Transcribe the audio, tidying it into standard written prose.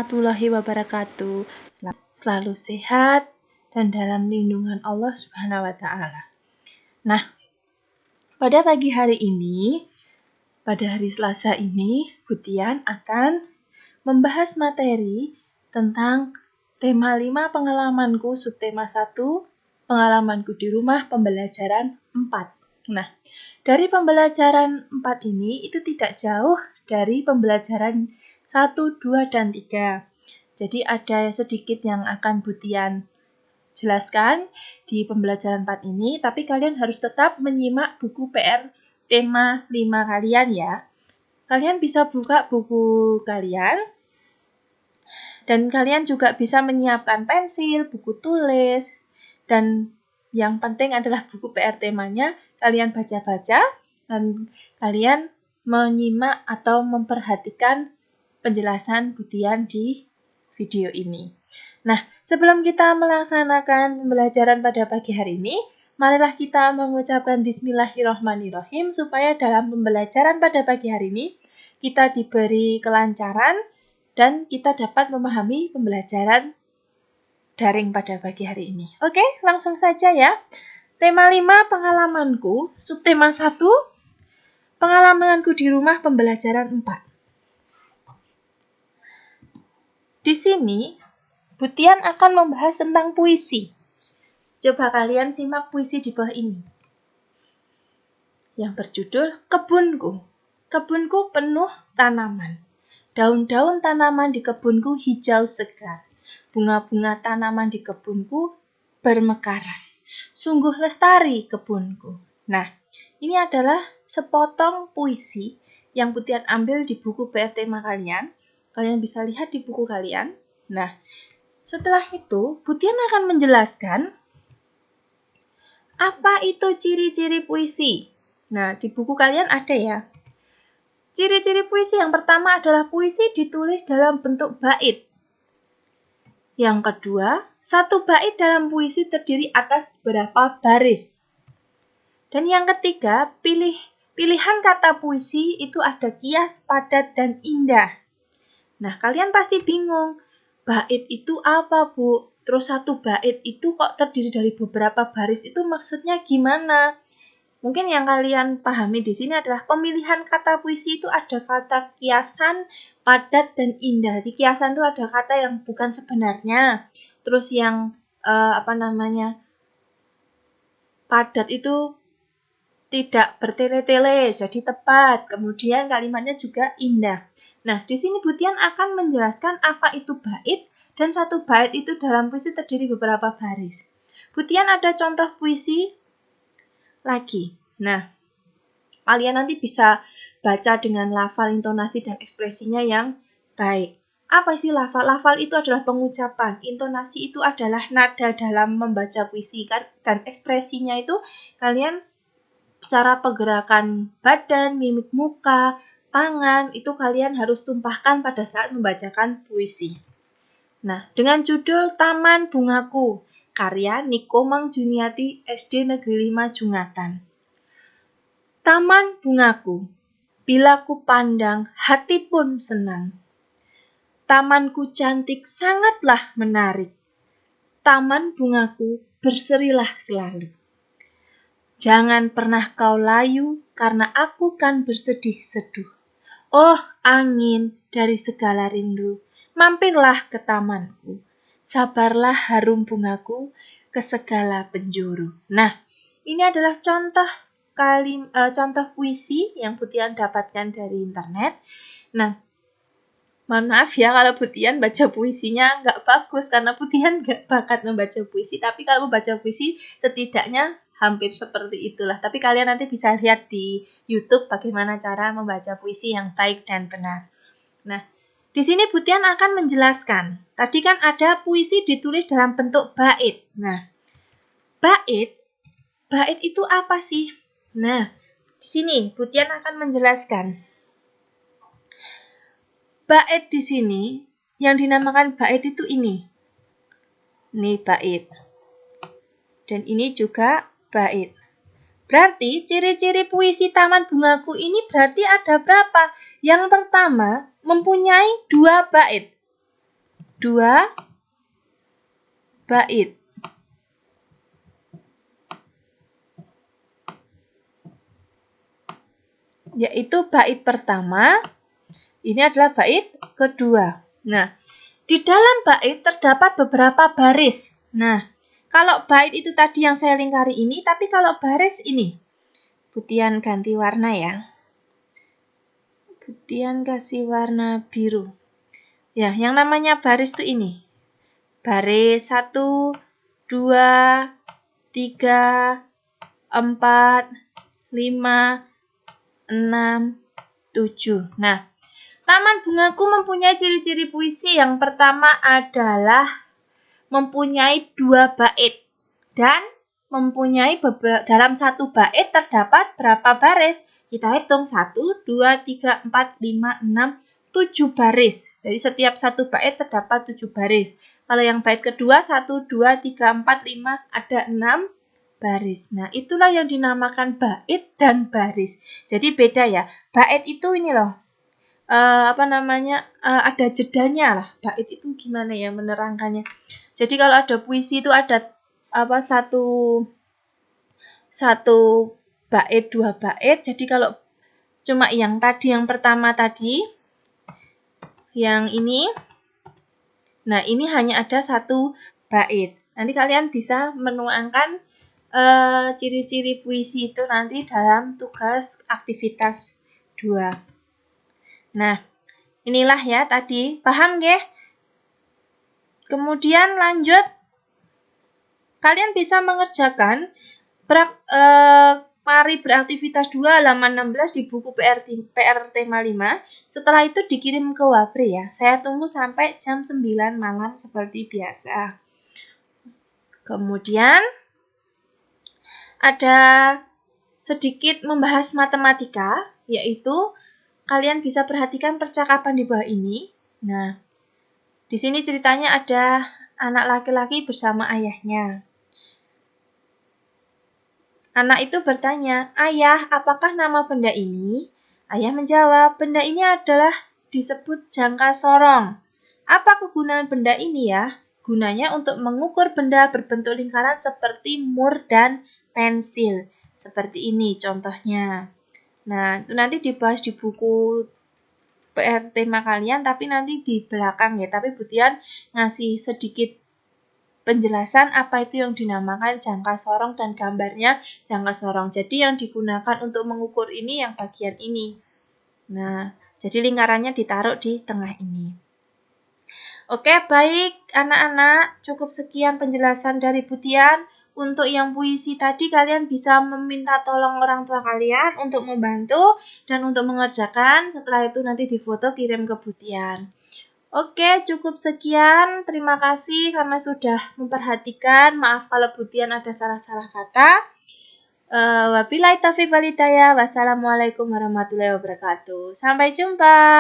Warahmatullahi wabarakatuh. Selalu sehat dan dalam lindungan Allah Subhanahu wa taala. Nah, pada pagi hari ini, pada hari Selasa ini, Butian akan membahas materi tentang tema 5 pengalamanku, subtema 1, pengalamanku di rumah, pembelajaran 4. Nah, dari pembelajaran 4 ini itu tidak jauh dari pembelajaran 1, 2, dan 3. Jadi ada sedikit yang akan Butian jelaskan di pembelajaran 4 ini, tapi kalian harus tetap menyimak buku PR tema 5 kalian ya. Kalian bisa buka buku kalian, dan kalian juga bisa menyiapkan pensil, buku tulis, dan yang penting adalah buku PR temanya, kalian baca-baca, dan kalian menyimak atau memperhatikan penjelasan Butian di video ini. Nah, sebelum kita melaksanakan pembelajaran pada pagi hari ini, marilah kita mengucapkan Bismillahirrahmanirrahim supaya dalam pembelajaran pada pagi hari ini kita diberi kelancaran dan kita dapat memahami pembelajaran daring pada pagi hari ini. Oke, langsung saja ya. Tema 5 pengalamanku, subtema 1, pengalamanku di rumah, pembelajaran 4. Di sini, Butian akan membahas tentang puisi. Coba kalian simak puisi di bawah ini. Yang berjudul Kebunku. Kebunku penuh tanaman. Daun-daun tanaman di kebunku hijau segar. Bunga-bunga tanaman di kebunku bermekaran. Sungguh lestari kebunku. Nah, ini adalah sepotong puisi yang Butian ambil di buku PR tema kalian. Kalian bisa lihat di buku kalian. Nah, setelah itu, Butian akan menjelaskan apa itu ciri-ciri puisi. Nah, di buku kalian ada ya. Ciri-ciri puisi yang pertama adalah puisi ditulis dalam bentuk bait. Yang kedua, satu bait dalam puisi terdiri atas beberapa baris. Dan yang ketiga, pilihan kata puisi itu ada kias, padat, dan indah. Nah, kalian pasti bingung, bait itu apa, Bu? Terus satu bait itu kok terdiri dari beberapa baris, itu maksudnya gimana? Mungkin yang kalian pahami di sini adalah pemilihan kata puisi itu ada kata kiasan, padat, dan indah. Di kiasan itu ada kata yang bukan sebenarnya. Terus yang padat itu tidak bertele-tele, jadi tepat. Kemudian kalimatnya juga indah. Nah, di sini Butian akan menjelaskan apa itu bait, dan satu bait itu dalam puisi terdiri beberapa baris. Butian ada contoh puisi lagi. Nah, kalian nanti bisa baca dengan lafal, intonasi, dan ekspresinya yang baik. Apa sih lafal? Lafal itu adalah pengucapan. Intonasi itu adalah nada dalam membaca puisi kan, dan ekspresinya itu kalian cara pergerakan badan, mimik muka, tangan, itu kalian harus tumpahkan pada saat membacakan puisi. Nah, dengan judul Taman Bungaku, karya Niko Mangjuniati, SD Negeri 5 Jungatan. Taman bungaku, bila ku pandang, hati pun senang. Tamanku cantik, sangatlah menarik. Taman bungaku, berserilah selalu. Jangan pernah kau layu, karena aku kan bersedih-seduh. Oh angin dari segala rindu, mampirlah ke tamanku. Sabarlah harum bungaku ke segala penjuru. Nah, ini adalah contoh puisi yang Butian dapatkan dari internet. Nah, mohon maaf ya kalau Butian baca puisinya nggak bagus, karena Butian nggak bakat membaca puisi. Tapi kalau membaca puisi setidaknya hampir seperti itulah. Tapi kalian nanti bisa lihat di YouTube bagaimana cara membaca puisi yang baik dan benar. Nah, di sini Butian akan menjelaskan. Tadi kan ada puisi ditulis dalam bentuk bait. Nah, bait itu apa sih? Nah, di sini Butian akan menjelaskan. Bait di sini yang dinamakan bait itu ini. Ini bait. Dan ini juga bait. Berarti ciri-ciri puisi Taman Bungaku ini berarti ada berapa? Yang pertama mempunyai 2 bait. 2 bait. Yaitu bait pertama, ini adalah bait kedua. Nah, di dalam bait terdapat beberapa baris. Nah, kalau bait itu tadi yang saya lingkari ini, tapi kalau baris ini, Putian ganti warna ya. Putian kasih warna biru. Ya, yang namanya baris itu ini. Baris 1, 2, 3, 4, 5, 6, 7. Nah, Taman Bungaku mempunyai ciri-ciri puisi. Yang pertama adalah mempunyai 2 bait dan mempunyai dalam satu bait terdapat berapa baris? Kita hitung 1, 2, 3, 4, 5, 6, 7 baris. Jadi setiap satu bait terdapat 7 baris. Kalau yang bait kedua 1, 2, 3, 4, 5 ada 6 baris. Nah, itulah yang dinamakan bait dan baris. Jadi beda ya. Bait itu ini loh. Ada jedanya lah. Bait itu gimana ya menerangkannya? Jadi kalau ada puisi itu ada satu bait, 2 bait. Jadi kalau cuma yang tadi, yang pertama tadi, yang ini, nah ini hanya ada 1 bait. Nanti kalian bisa menuangkan ciri-ciri puisi itu nanti dalam tugas aktivitas 2. Nah, inilah ya tadi. Paham nggih? Kemudian lanjut, kalian bisa mengerjakan mari beraktivitas 2 halaman 16 di buku PR tema 5. Setelah itu dikirim ke Wapri ya. Saya tunggu sampai jam 9 malam seperti biasa. Kemudian ada sedikit membahas matematika, yaitu kalian bisa perhatikan percakapan di bawah ini. Nah, di sini ceritanya ada anak laki-laki bersama ayahnya. Anak itu bertanya, "Ayah, apakah nama benda ini?" Ayah menjawab, "Benda ini adalah disebut jangka sorong." "Apa kegunaan benda ini ya?" "Gunanya untuk mengukur benda berbentuk lingkaran seperti mur dan pensil." Seperti ini contohnya. Nah, itu nanti dibahas di buku PR tema kalian, tapi nanti di belakang ya. Tapi Putian ngasih sedikit penjelasan apa itu yang dinamakan jangka sorong dan gambarnya jangka sorong. Jadi yang digunakan untuk mengukur ini yang bagian ini. Nah, jadi lingkarannya ditaruh di tengah ini. Oke, baik anak-anak, cukup sekian penjelasan dari Putian. Untuk yang puisi tadi kalian bisa meminta tolong orang tua kalian untuk membantu dan untuk mengerjakan. Setelah itu nanti difoto kirim ke Putian. Oke, cukup sekian. Terima kasih karena sudah memperhatikan. Maaf kalau Putian ada salah-salah kata. Wabillahi taufiq wal hidayah. Wassalamualaikum warahmatullahi wabarakatuh. Sampai jumpa.